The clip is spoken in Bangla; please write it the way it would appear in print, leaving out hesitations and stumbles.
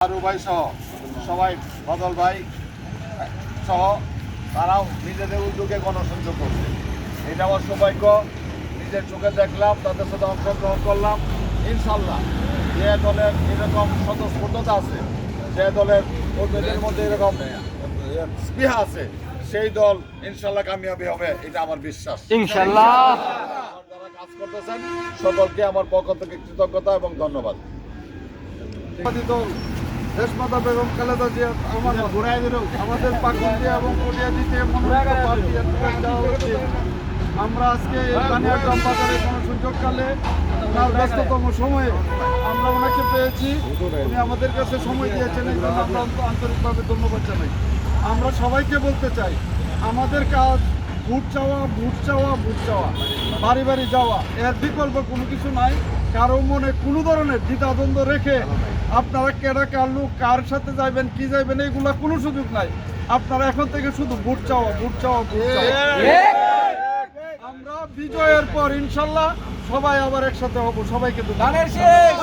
আরু ভাই সহ সবাই বদল ভাই সহ তারাও নিজেদের উদ্যোগে গণসংযোগ করছে। এটা আমার সৌভাগ্য, নিজের চোখে দেখলাম, তাদের সাথে অংশগ্রহণ করলাম। ইনশাল্লাহ যে দলের এরকম স্বতঃস্ফূর্ততা আছে, যে দলের কর্মীদের মধ্যে এরকম স্পৃহা আছে, সেই দল ইনশাল্লাহ কামিয়াবি হবে, এটা আমার বিশ্বাস। ইনশাল্লাহ যারা কাজ করতেছেন সকলকে আমার পক্ষ থেকে কৃতজ্ঞতা এবং ধন্যবাদ। দেশমাতা বেগম খালেদা জিয়া আমাদের পাকুন্দি এবং কলিয়াদিতে আমরা আজকে বানিয়াগ্রাম বাজারে গণসংযোগকালে ওনার ব্যস্ততম সময়ে আমরা ওনাকে পেয়েছি। উনি আমাদের কাছে সময় দিয়েছেন, এই জন্য আমরা আন্তরিকভাবে ধন্যবাদ জানাই। আমরা সবাইকে বলতে চাই, আমাদের কাজ ভোট চাওয়া, ভোট চাওয়া, ভোট চাওয়া, বাড়ি বাড়ি যাওয়া, এর বিকল্প কোনো কিছু নাই। কারো মনে কোনো ধরনের দ্বিধাদ্বন্দ্ব রেখে আপনারা কেডা কার লোক, কার সাথে যাইবেন, কি যাইবেন, এইগুলা কোনো সুযোগ নাই। আপনারা এখন থেকে শুধু ভোট চাওয়া, ভোট চাওয়া, ভোট চাওয়া। আমরা বিজয়ের পর ইনশাল্লাহ সবাই আবার একসাথে হব। সবাইকে